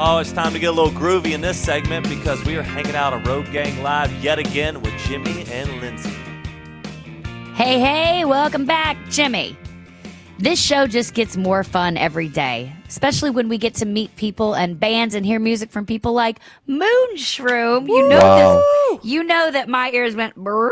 Oh, it's time to get a little groovy in this segment because we are hanging out on Road Gang Live yet again with Jimmy and Lindsay. Hey, welcome back, Jimmy. This show just gets more fun every day, especially when we get to meet people and bands and hear music from people like MoonShroom. You know that my ears went brrr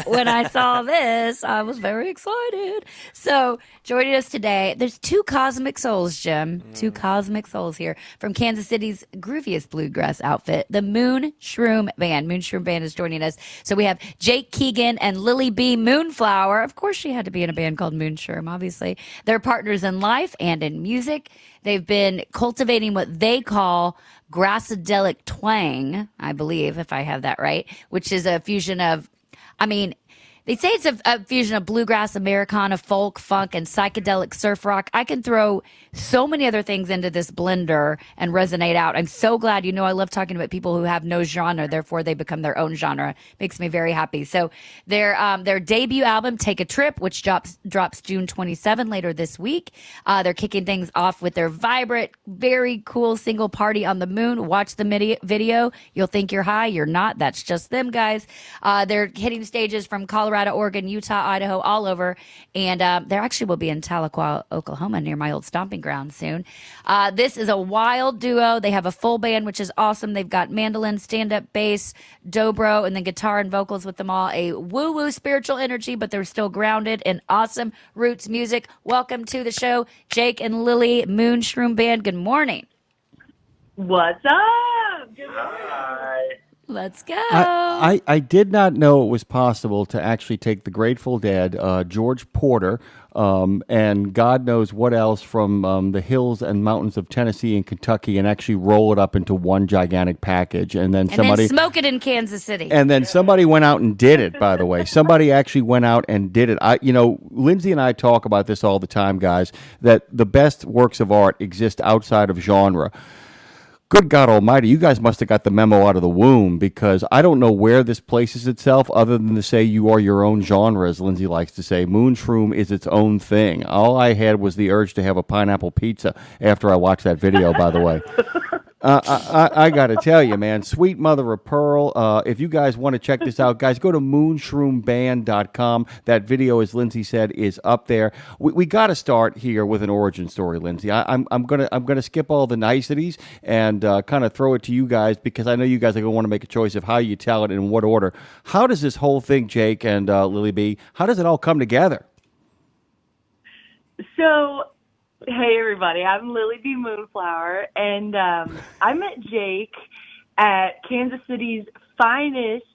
when I saw this. I was very excited. So joining us today, there's two cosmic souls, Jim. Two cosmic souls here from Kansas City's grooviest bluegrass outfit, the MoonShroom Band. MoonShroom Band is joining us. So we have Jake Keegan and Lily B. Moonflower. Of course, she had to be in a band called MoonShroom, obviously. They're partners in life and in music. They've been cultivating what they call Grassadelic Twang, I believe, if I have that right, which is a fusion of, they say it's a fusion of bluegrass, Americana, folk, funk, and psychedelic surf rock. I can throw so many other things into this blender and resonate out. I'm so glad. I love talking about people who have no genre, therefore they become their own genre. Makes me very happy. So their debut album, Take a Trip, which drops June 27 later this week. They're kicking things off with their vibrant, very cool single Party on the Moon. Watch the video. You'll think you're high. You're not. That's just them, guys. They're hitting stages from Colorado, Oregon, Utah, Idaho, all over. And there actually will be in Tahlequah, Oklahoma, near my old stomping ground soon. This is a wild duo. They have a full band, which is awesome. They've got mandolin, stand-up bass, dobro, and then guitar and vocals with them all. A woo-woo spiritual energy, but they're still grounded in awesome roots music. Welcome to the show, Jake and Lily, MoonShroom Band. Good morning. What's up? Good morning. Hi. Let's go. I did not know it was possible to actually take the Grateful Dead, George Porter, and God knows what else from the hills and mountains of Tennessee and Kentucky and actually roll it up into one gigantic package. And then smoke it in Kansas City. And then somebody went out and did it, by the way. Somebody actually went out and did it. Lindsay and I talk about this all the time, guys, that the best works of art exist outside of genre. Good God Almighty, you guys must have got the memo out of the womb, because I don't know where this places itself other than to say you are your own genre, as Lindsay likes to say. MoonShroom is its own thing. All I had was the urge to have a pineapple pizza after I watched that video, by the way. I got to tell you, man, sweet mother of pearl. If you guys want to check this out, guys, go to moonshroomBand.com. That video, as Lindsay said, is up there. We got to start here with an origin story, Lindsay. I'm gonna skip all the niceties and kind of throw it to you guys, because I know you guys are gonna want to make a choice of how you tell it and in what order. How does this whole thing, Jake and Lily B, how does it all come together? So, hey everybody, I'm Lily B. Moonflower, and I met Jake at Kansas City's finest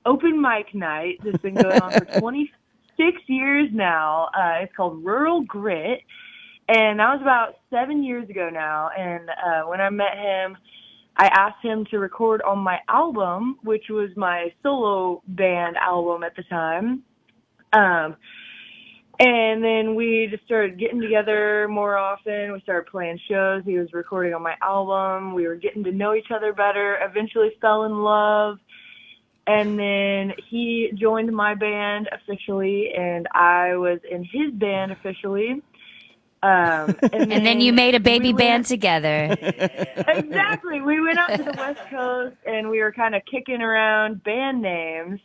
open mic night that's been going on for 26 years now. It's called Rural Grit, and that was about 7 years ago now. And when I met him, I asked him to record on my album, which was my solo band album at the time. And then we just started getting together more often. We started playing shows. He was recording on my album. We were getting to know each other better, eventually fell in love. And then he joined my band officially, and I was in his band officially. And then you made a baby band together. Exactly. We went out to the West Coast, and we were kind of kicking around band names.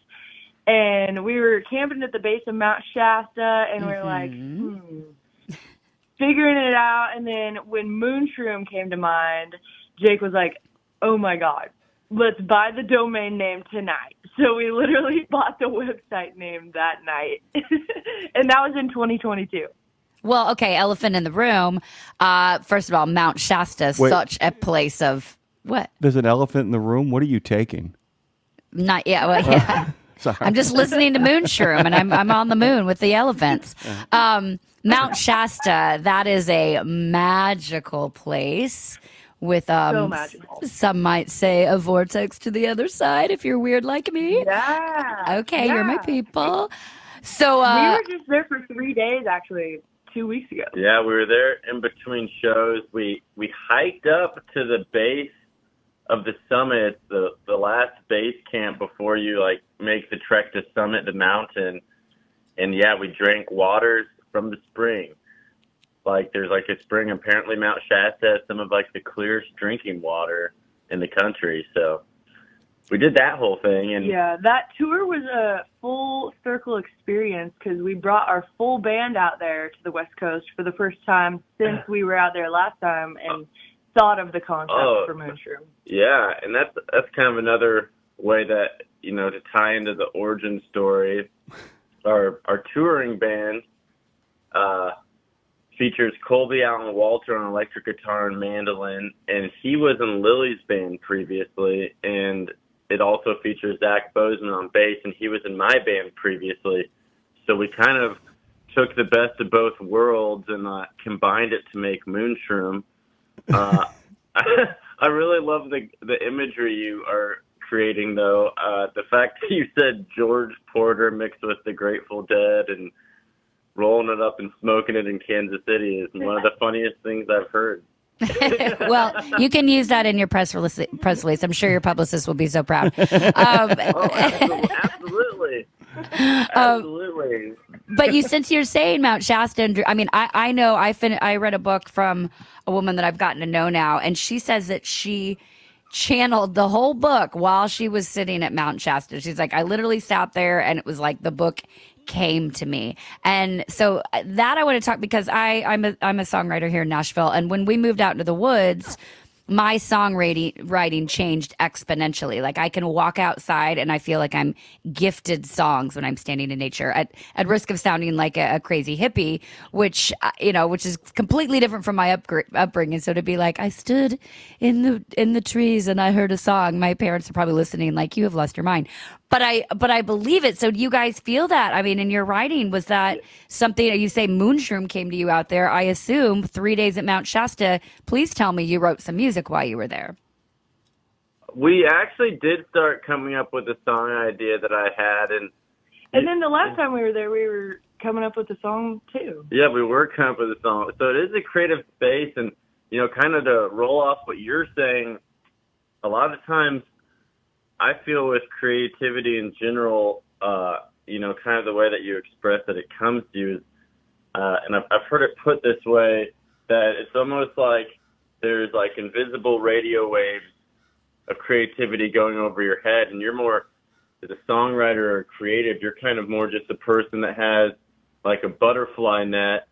And we were camping at the base of Mount Shasta, and we were like, figuring it out. And then when MoonShroom came to mind, Jake was like, oh my God, let's buy the domain name tonight. So we literally bought the website name that night. And that was in 2022. Well, okay, elephant in the room. First of all, Mount Shasta, such a place of what? There's an elephant in the room? What are you taking? Not yet. Well, yeah. Sorry. I'm just listening to MoonShroom, and I'm on the moon with the elephants. Mount Shasta, that is a magical place with so magical. Some might say a vortex to the other side if you're weird like me. Yeah. Okay, yeah. You're my people. So we were just there for 3 days, actually, 2 weeks ago. Yeah, we were there in between shows. We hiked up to the base of the summit, the last base camp before you make the trek to summit the mountain. And yeah, we drank waters from the spring. like there's like a spring. Apparently, Mount Shasta has some of like the clearest drinking water in the country. So we did that whole thing, and yeah, that tour was a full circle experience because we brought our full band out there to the West Coast for the first time since we were out there last time, and thought of the concept for Moonshroom. Yeah, and that's kind of another way that, you know, to tie into the origin story. Our touring band features Colby Allen Walter on electric guitar and mandolin, and he was in Lily's band previously, and it also features Zach Bozeman on bass, and he was in my band previously. So we kind of took the best of both worlds and combined it to make Moonshroom. I really love the imagery you are creating, though. The fact that you said George Porter mixed with the Grateful Dead and rolling it up and smoking it in Kansas City is one of the funniest things I've heard. Well, you can use that in your press release. I'm sure your publicist will be so proud. Absolutely. Absolutely. But since you're saying Mount Shasta, I mean, I know I read a book from a woman that I've gotten to know now, and she says that she channeled the whole book while she was sitting at Mount Shasta. She's like, I literally sat there, and it was like the book came to me. And so that I want to talk, because I'm a songwriter here in Nashville, and when we moved out into the woods, my songwriting changed exponentially. Like, I can walk outside and I feel like I'm gifted songs when I'm standing in nature, at risk of sounding like a crazy hippie, which is completely different from my upbringing. So to be like, I stood in the trees and I heard a song, my parents are probably listening like, you have lost your mind. But I believe it. So do you guys feel that? I mean, in your writing, was that something, you say Moonshroom came to you out there, I assume 3 days at Mount Shasta. Please tell me you wrote some music while you were there. We actually did start coming up with a song idea that I had. And then the last time we were there, we were coming up with a song too. Yeah, we were coming up with a song. So it is a creative space. And, you know, kind of to roll off what you're saying, a lot of times I feel with creativity in general, kind of the way that you express it, it comes to you. And I've heard it put this way, that it's almost like there's like invisible radio waves of creativity going over your head, and you're more, as a songwriter or creative, you're kind of more just a person that has like a butterfly net,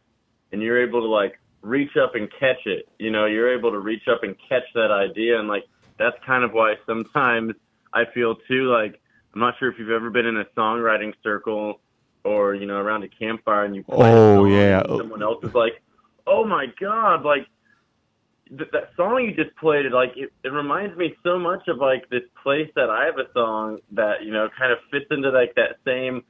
and you're able to like reach up and catch it. You know, you're able to reach up and catch that idea, and like that's kind of why sometimes I feel too, like, I'm not sure if you've ever been in a songwriting circle or, you know, around a campfire and you play a song and someone else is like, oh my God, like that song you just played, like it reminds me so much of like this place that I have a song that, you know, kind of fits into like that same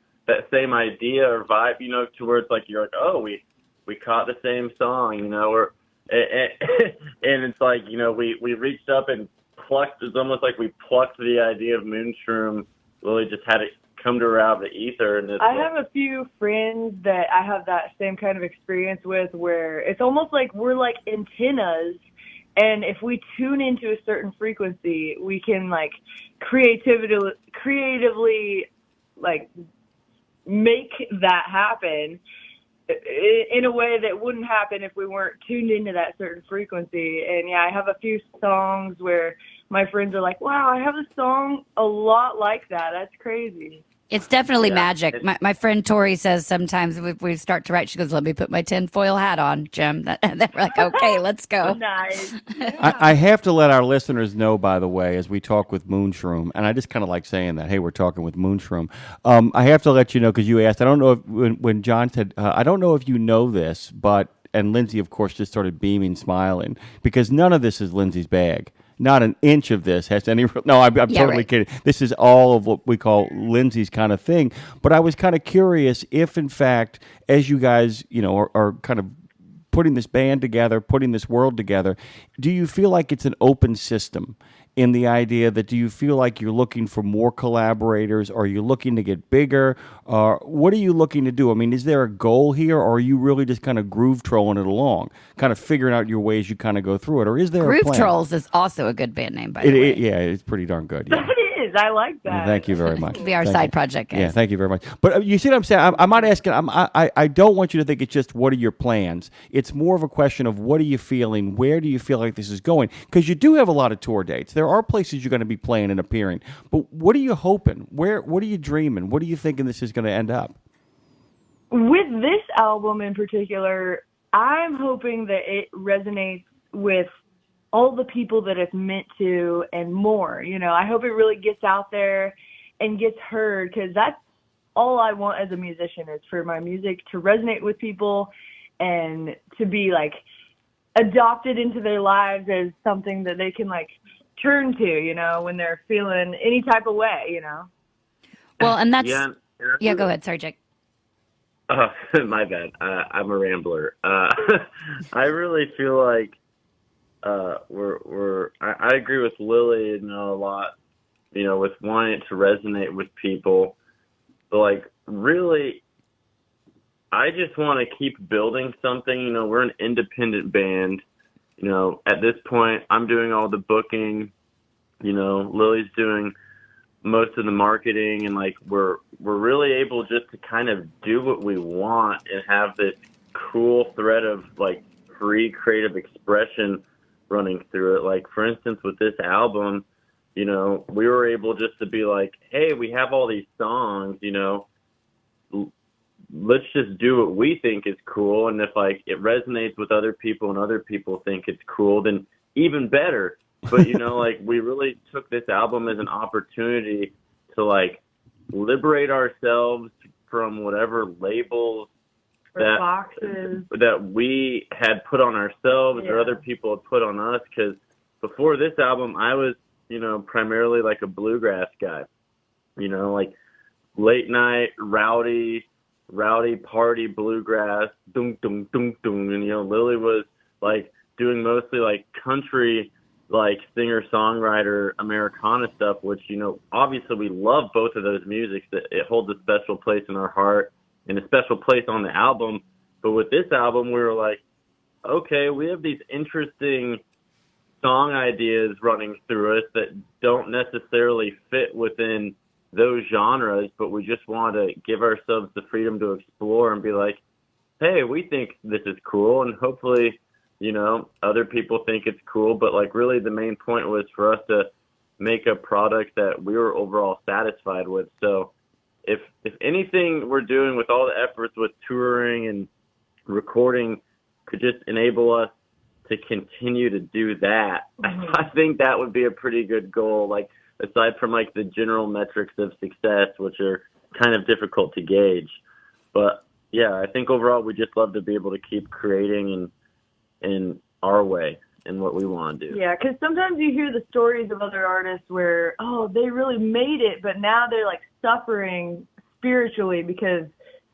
idea or vibe, you know, to where it's like, you're like, oh, we caught the same song, you know, or, and it's like, you know, we reached up and plucked, it's almost like we plucked the idea of Moonshroom, really just had it come to her out of the ether. And I have a few friends that I have that same kind of experience with, where it's almost like we're like antennas, and if we tune into a certain frequency, we can like creatively like make that happen in a way that wouldn't happen if we weren't tuned into that certain frequency. And yeah, I have a few songs where my friends are like, wow, I have a song a lot like that. That's crazy. It's definitely magic. My friend Tori says sometimes if we start to write, she goes, let me put my tinfoil hat on, Jim. And then we're like, okay, let's go. Nice. I have to let our listeners know, by the way, as we talk with Moonshroom, and I just kind of like saying that, hey, we're talking with Moonshroom. I have to let you know, because you asked, I don't know if, when John said, I don't know if you know this, but, and Lindsay, of course, just started beaming, smiling, because none of this is Lindsay's bag. Not an inch of this has any. No, I'm totally kidding. This is all of what we call Lindsay's kind of thing. But I was kind of curious if, in fact, as you guys, you know, are kind of putting this band together, putting this world together, do you feel like it's an open system? In the idea that, do you feel like you're looking for more collaborators? Or are you looking to get bigger? What are you looking to do? I mean, is there a goal here, or are you really just kind of groove trolling it along, kind of figuring out your ways you kind of go through it? Or is there Groove a plan? Trolls is also a good band name, by the way. Yeah, it's pretty darn good. Yeah. It is. I like that. Thank you very much. Could be our Thank side you. project, guys. Yeah, thank you very much. But you see what I'm saying? I'm not asking. I don't want you to think it's just what are your plans. It's more of a question of what are you feeling? Where do you feel like this is going? Because you do have a lot of tour dates. There are places you're going to be playing and appearing. But what are you hoping? What are you dreaming? What are you thinking this is going to end up? With this album in particular, I'm hoping that it resonates with all the people that it's meant to and more. You know, I hope it really gets out there and gets heard, because that's all I want as a musician, is for my music to resonate with people and to be like adopted into their lives as something that they can like turn to, you know, when they're feeling any type of way, you know. Well, and that's Yeah. go ahead. Sorry, Jake. My bad. I'm a rambler. I really feel like I agree with Lily, you know, a lot, you know, with wanting it to resonate with people. But like, really, I just want to keep building something. You know, we're an independent band. You know, at this point, I'm doing all the booking. You know, Lily's doing most of the marketing, and like we're really able just to kind of do what we want and have this cool thread of like free creative expression running through it. Like, for instance, with this album, you know, we were able just to be like, hey, we have all these songs, you know, let's just do what we think is cool. And if like it resonates with other people and other people think it's cool, then even better. But, you know, like we really took this album as an opportunity to like liberate ourselves from whatever labels that we had put on ourselves or other people had put on us. Because before this album, I was, you know, primarily like a bluegrass guy, you know, like late night, rowdy party bluegrass, dum, dum, dum, dum. And, you know, Lily was like doing mostly like country, like singer-songwriter Americana stuff, which, you know, obviously we love both of those musics. That it holds a special place in our heart and a special place on the album. But with this album, we were like, okay, we have these interesting song ideas running through us that don't necessarily fit within those genres, but we just want to give ourselves the freedom to explore and be like, hey, we think this is cool, and hopefully, you know, other people think it's cool. But like really the main point was for us to make a product that we were overall satisfied with. So if anything we're doing with all the efforts with touring and recording could just enable us to continue to do that, I think that would be a pretty good goal. Like, aside from like the general metrics of success, which are kind of difficult to gauge. But yeah, I think overall we just love to be able to keep creating in our way and what we want to do. Yeah, because sometimes you hear the stories of other artists where, oh, they really made it, but now they're like suffering spiritually because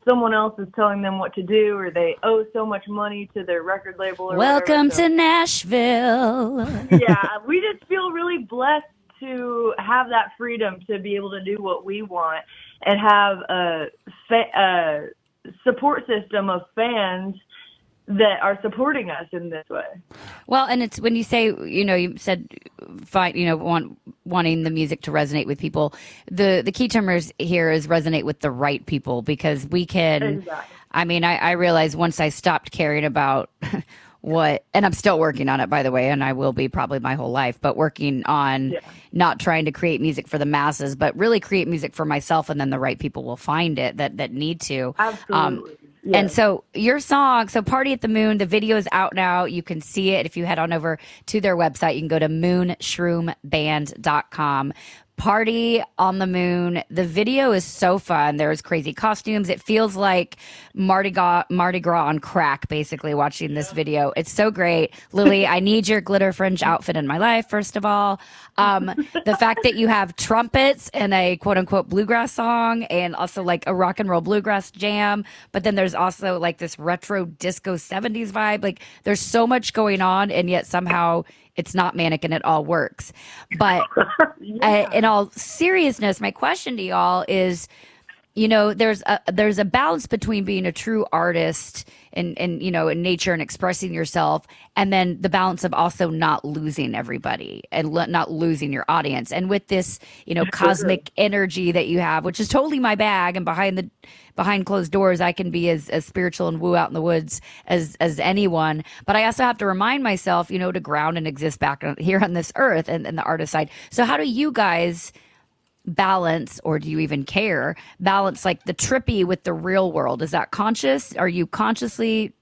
someone else is telling them what to do, or they owe so much money to their record label. Or Welcome whatever. to Nashville. Yeah, we just feel really blessed to have that freedom to be able to do what we want and have a support system of fans that are supporting us in this way. Well, and it's when you say, you know, you said, fine, you know, wanting the music to resonate with people. The key term here is resonate with the right people, because we can. Exactly. I mean, I realized once I stopped caring about and I'm still working on it, by the way, and I will be probably my whole life, but working on not trying to create music for the masses, but really create music for myself, and then the right people will find it that need to. Absolutely. Yes. And so your song, Party at the Moon, the video is out now. You can see it. If you head on over to their website, you can go to moonshroomsband.com. Party on the Moon. The video is so fun. There's crazy costumes. It feels like Mardi Gras on crack, basically, watching this video. It's so great. Lily, I need your glitter fringe outfit in my life, first of all. The fact that you have trumpets in a quote-unquote bluegrass song, and also like a rock and roll bluegrass jam, but then there's also like this retro disco 70s vibe. Like, there's so much going on, and yet somehow it's not manic and it all works. But in all seriousness, my question to y'all is, you know, there's a balance between being a true artist in nature and expressing yourself, and then the balance of also not losing everybody and not losing your audience. And with this, cosmic energy that you have, which is totally my bag, and behind closed doors, I can be as spiritual and woo out in the woods as anyone. But I also have to remind myself, to ground and exist back here on this earth and the artist side. So how do you guys balance, or do you even balance like the trippy with the real world? Is that conscious? Are you consciously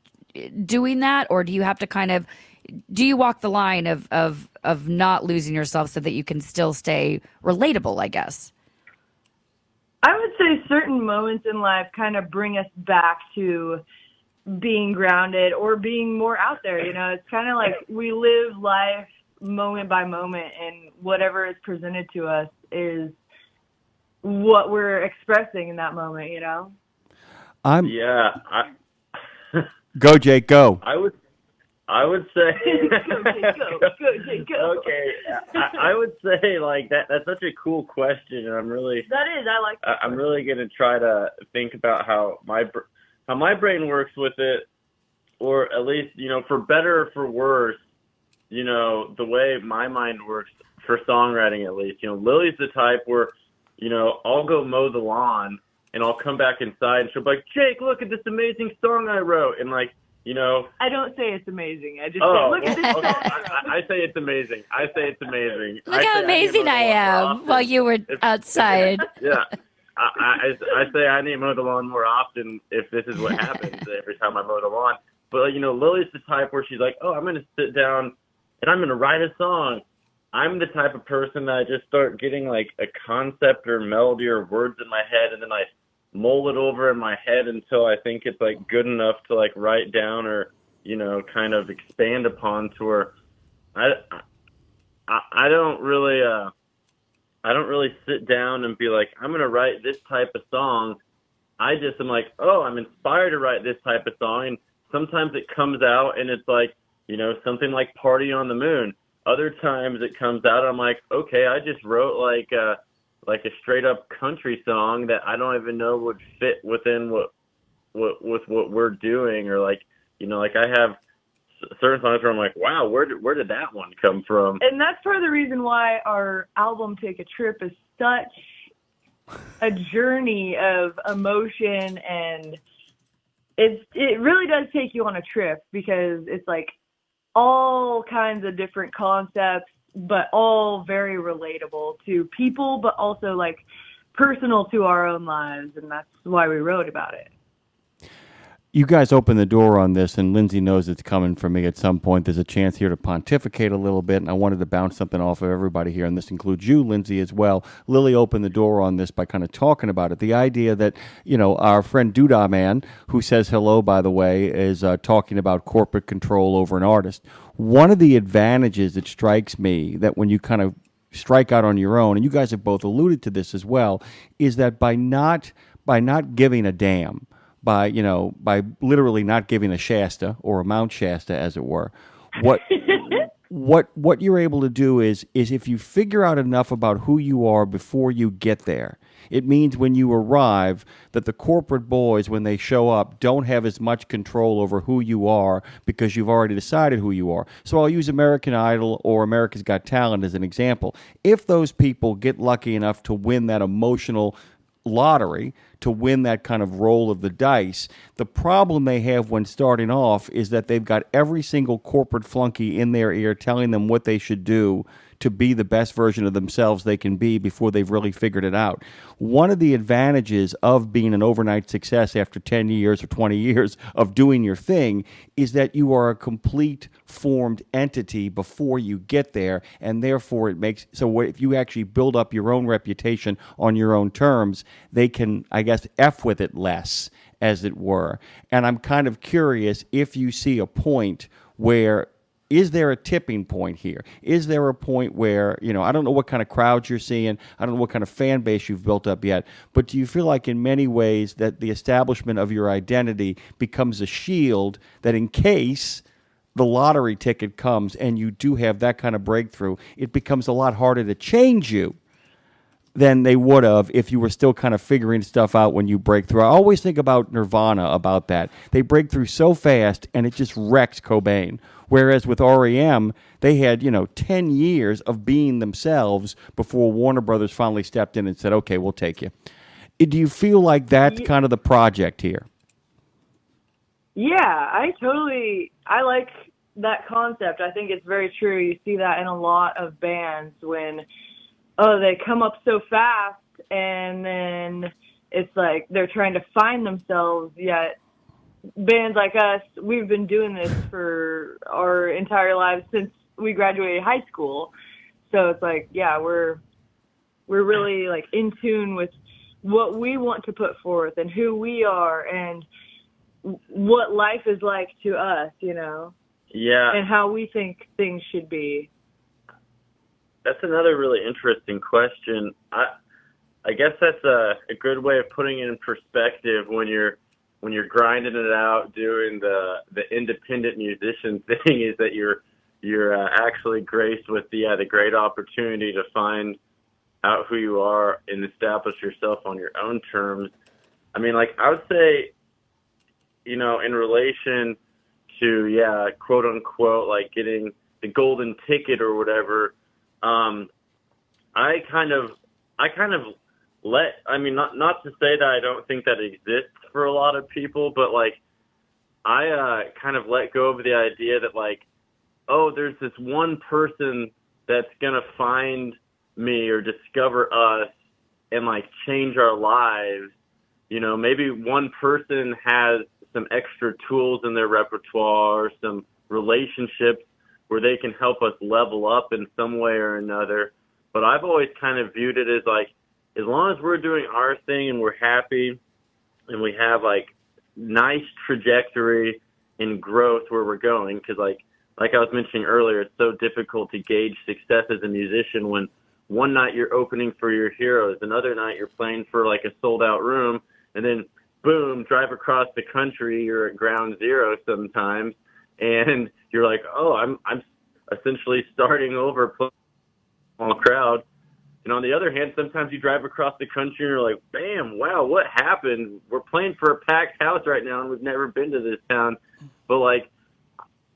doing that? Or do you have to do you walk the line of not losing yourself so that you can still stay relatable, I guess? I would say certain moments in life kind of bring us back to being grounded or being more out there. It's kind of like we live life moment by moment, and whatever is presented to us is what we're expressing in that moment. Go, Jake, go. I would say go, Jake, go. Okay, I would say like that's such a cool question, and I like that. I'm really gonna try to think about how my brain works with it, or at least for better or for worse, the way my mind works for songwriting, at least. Lily's the type where I'll go mow the lawn and I'll come back inside and she'll be like, Jake, look at this amazing song I wrote. And like, I don't say it's amazing. I just say, look at this song. I say it's amazing. Look how amazing I am while you were outside. Yeah. I say I need to mow the lawn more often if this is what happens every time I mow the lawn. But, Lily's the type where she's like, oh, I'm going to sit down and I'm going to write a song. I'm the type of person that I just start getting like a concept or melody or words in my head, and then I mull it over in my head until I think it's like good enough to like write down or, kind of expand upon to where I don't really sit down and be like, I'm going to write this type of song. I just am like, oh, I'm inspired to write this type of song. And sometimes it comes out and it's like, something like Party on the Moon. Other times it comes out, I'm like, okay, I just wrote like a straight up country song that I don't even know would fit within what we're doing, or like, like I have certain songs where I'm like, wow, where did that one come from? And that's part of the reason why our album Take a Trip is such a journey of emotion, and it really does take you on a trip, because it's like all kinds of different concepts, but all very relatable to people, but also like personal to our own lives. And that's why we wrote about it. You guys opened the door on this, and Lindsay knows it's coming for me at some point. There's a chance here to pontificate a little bit, and I wanted to bounce something off of everybody here, and this includes you, Lindsay, as well. Lily opened the door on this by kind of talking about it. The idea that, our friend Doodah Man, who says hello, by the way, is talking about corporate control over an artist. One of the advantages that strikes me, that when you kind of strike out on your own, and you guys have both alluded to this as well, is that by not giving a damn, by literally not giving a Shasta or a Mount Shasta, as it were, what you're able to do is if you figure out enough about who you are before you get there, it means when you arrive that the corporate boys, when they show up, don't have as much control over who you are, because you've already decided who you are. So I'll use American Idol or America's Got Talent as an example. If those people get lucky enough to win that emotional lottery, to win that kind of roll of the dice, the problem they have when starting off is that they've got every single corporate flunky in their ear telling them what they should do to be the best version of themselves they can be before they've really figured it out. One of the advantages of being an overnight success after 10 years or 20 years of doing your thing is that you are a complete formed entity before you get there, and therefore it makes, so if you actually build up your own reputation on your own terms, they can, I guess, F with it less, as it were. And I'm kind of curious if you see a point where, is there a tipping point here? Is there a point where, I don't know what kind of crowds you're seeing, I don't know what kind of fan base you've built up yet, but do you feel like in many ways that the establishment of your identity becomes a shield that in case the lottery ticket comes and you do have that kind of breakthrough, it becomes a lot harder to change you than they would have if you were still kind of figuring stuff out when you break through. I always think about Nirvana about that. They break through so fast and it just wrecks Cobain. Whereas with REM, they had, 10 years of being themselves before Warner Brothers finally stepped in and said, okay, we'll take you. Do you feel like that's kind of the project here? Yeah, I like that concept. I think it's very true. You see that in a lot of bands when, they come up so fast and then it's like they're trying to find themselves, yet bands like us, we've been doing this for our entire lives since we graduated high school. So it's like, yeah, we're really like in tune with what we want to put forth and who we are and what life is like to us, Yeah. and how we think things should be. That's another really interesting question. I guess that's a good way of putting it in perspective when you're grinding it out, doing the independent musician thing, is that you're actually graced with the great opportunity to find out who you are and establish yourself on your own terms. I mean, like, I would say, in relation to, quote unquote, like getting the golden ticket or whatever, I kind of not to say that I don't think that exists for a lot of people, but like, I kind of let go of the idea that like, oh, there's this one person that's going to find me or discover us and like change our lives. Maybe one person has some extra tools in their repertoire, some relationships where they can help us level up in some way or another. But I've always kind of viewed it as like, as long as we're doing our thing and we're happy and we have like nice trajectory and growth where we're going, because like I was mentioning earlier, it's so difficult to gauge success as a musician when one night you're opening for your heroes, another night you're playing for like a sold out room, and then boom, drive across the country, you're at ground zero sometimes, and you're like, oh, I'm essentially starting over playing a small crowd. And on the other hand, sometimes you drive across the country and you're like, bam, wow, what happened? We're playing for a packed house right now and we've never been to this town. But like,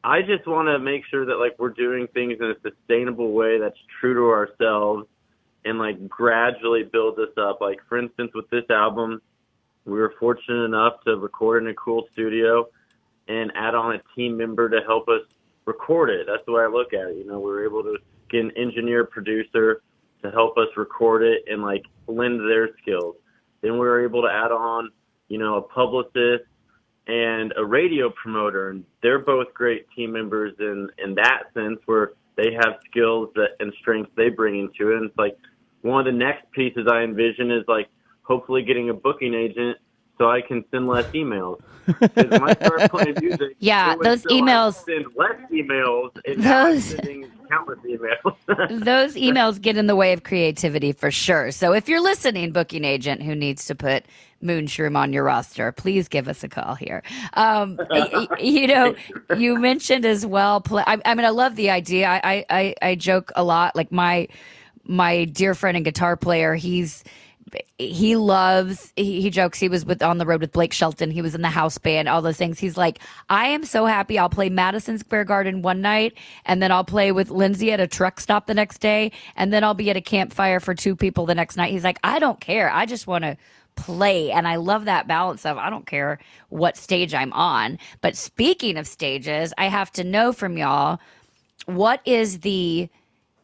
I just want to make sure that like we're doing things in a sustainable way that's true to ourselves and like gradually build us up. Like, for instance, with this album, we were fortunate enough to record in a cool studio and add on a team member to help us record it. That's the way I look at it. We were able to get an engineer, producer to help us record it and like lend their skills. Then we were able to add on, a publicist and a radio promoter, and they're both great team members in that sense, where they have skills and strengths they bring into it. And it's like one of the next pieces I envision is like hopefully getting a booking agent so I can send less emails. Because when I start playing music, those emails. I send less emails, and now I'm sending countless emails. Those emails get in the way of creativity for sure. So if you're listening, booking agent who needs to put MoonShroom on your roster, please give us a call here. You mentioned as well. I love the idea. I joke a lot. Like my dear friend and guitar player, he jokes he was on the road with Blake Shelton. He was in the house band, all those things. He's like, I am so happy. I'll play Madison Square Garden one night, and then I'll play with Lindsay at a truck stop the next day, and then I'll be at a campfire for 2 people the next night. He's like, I don't care. I just want to play. And I love that balance of I don't care what stage I'm on. But speaking of stages, I have to know from y'all, what is the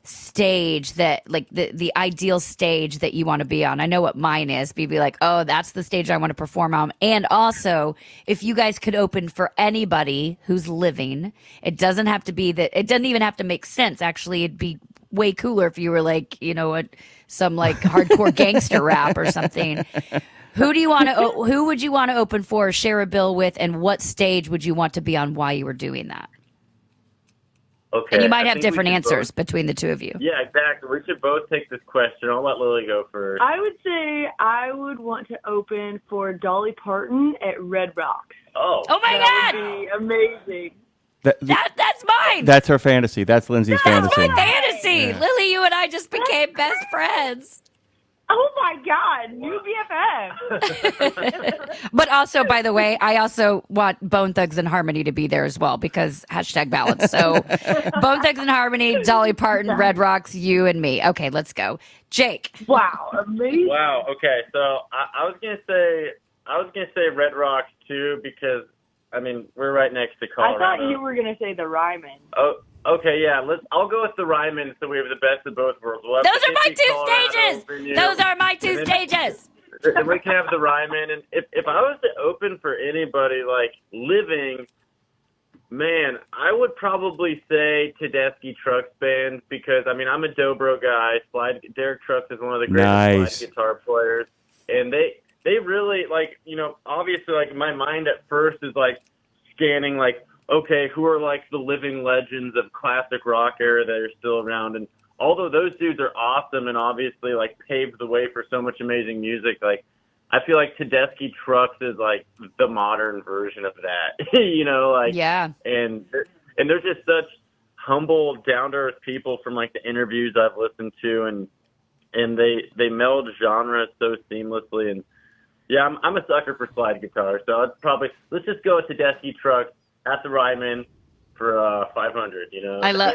stage that like the ideal stage that you want to be on? I know what mine is. Be like, oh, that's the stage I want to perform on. And also, if you guys could open for anybody who's living, it doesn't have to be that, it doesn't even have to make sense. Actually, it'd be way cooler if you were like, some like hardcore gangster rap or something. Who would you want to open for or share a bill with, and what stage would you want to be on while you were doing that? Okay. And you might have different answers between the two of you. Yeah, exactly. We should both take this question. I'll let Lily go first. I would say I would want to open for Dolly Parton at Red Rocks. Oh my God! That would be amazing. That's mine. That's her fantasy. That's Lindsay's fantasy. That's my fantasy. Yeah. Lily, you and I just became best friends. Oh my God, new BFF. But also, by the way, I also want Bone Thugs and Harmony to be there as well because #balance. So Bone Thugs and Harmony, Dolly Parton, Red Rocks, you and me. Okay, let's go. Jake. Wow, amazing. Wow. Okay. So I was gonna say Red Rocks too because I mean we're right next to I Colorado. thought you were gonna say the Ryman. Oh. Okay, yeah. I'll go with the Ryman, so we have the best of both worlds. We'll Those are my two stages. Those are my two stages. And we can have the Ryman. And if I was to open for anybody like living, man, I would probably say Tedeschi Trucks Band because I mean I'm a dobro guy. Derek Trucks is one of the greatest slide guitar players, and they really like obviously like my mind at first is like scanning like. Okay, who are like the living legends of classic rock era that are still around? And although those dudes are awesome and obviously like paved the way for so much amazing music, like I feel like Tedeschi Trucks is like the modern version of that, like yeah. And they're just such humble, down to earth people from like the interviews I've listened to, and they meld genres so seamlessly. And yeah, I'm a sucker for slide guitar, so let's just go with Tedeschi Trucks at the Ryman for $500. I love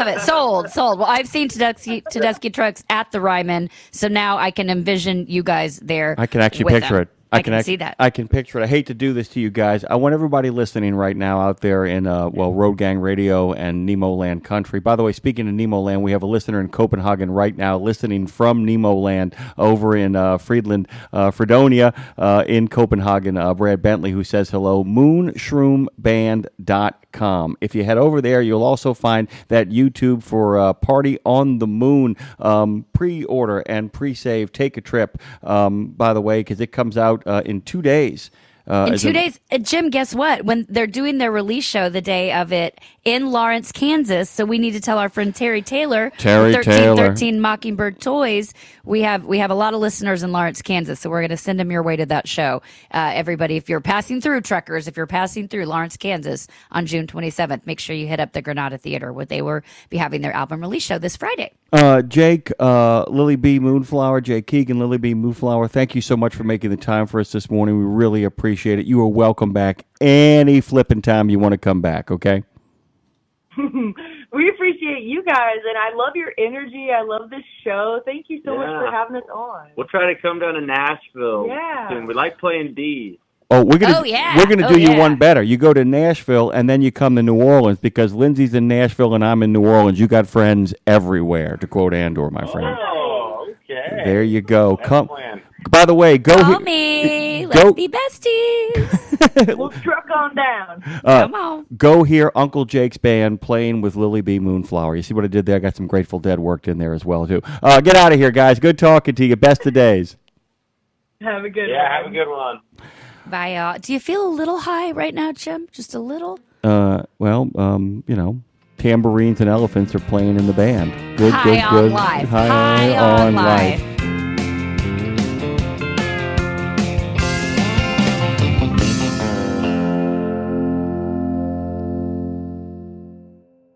it. Sold. Well, I've seen Tedeschi Trucks at the Ryman, so now I can envision you guys there. I can actually picture it. I can see that. I can picture it. I hate to do this to you guys. I want everybody listening right now out there in, Road Gang Radio and Nemo Land Country. By the way, speaking of Nemo Land, we have a listener in Copenhagen right now listening from Nemo Land over in Friedland, Fredonia in Copenhagen. Brad Bentley, who says hello. MoonShroomBand.com. If you head over there, you'll also find that YouTube for Party on the Moon pre-order and pre-save. Take a trip, by the way, because it comes out in 2 days. In 2 days, Jim, guess what? When they're doing their release show the day of it in Lawrence, Kansas, so we need to tell our friend Terry Taylor, 1313 Mockingbird Toys. We have a lot of listeners in Lawrence, Kansas, so we're going to send them your way to that show. Everybody, if you're passing through, truckers, if you're passing through Lawrence, Kansas on June 27th, make sure you hit up the Granada Theater where they will be having their album release show this Friday. Jake, Lily B. Moonflower, Jake Keegan, Lily B. Moonflower, thank you so much for making the time for us this morning. We really appreciate it. You are welcome back any flipping time you want to come back, okay? We appreciate you guys, and I love your energy. I love this show. Thank you so much for having us on. We'll try to come down to Nashville soon. We like playing D's. Oh, we're gonna do you one better. You go to Nashville and then you come to New Orleans because Lindsay's in Nashville and I'm in New Orleans. You got friends everywhere, to quote Andor, my friend. Oh, okay. There you go. That's Come. plan. By the way, Call me. Let's be besties. We'll truck on down. Come on. Go hear Uncle Jake's band playing with Lily B. Moonflower. You see what I did there? I got some Grateful Dead worked in there as well, too. Get out of here, guys. Good talking to you. Best of days. Have a good one. Yeah, have a good one. Bye, y'all. Do you feel a little high right now, Jim? Just a little? Tambourines and elephants are playing in the band. Good. High on life.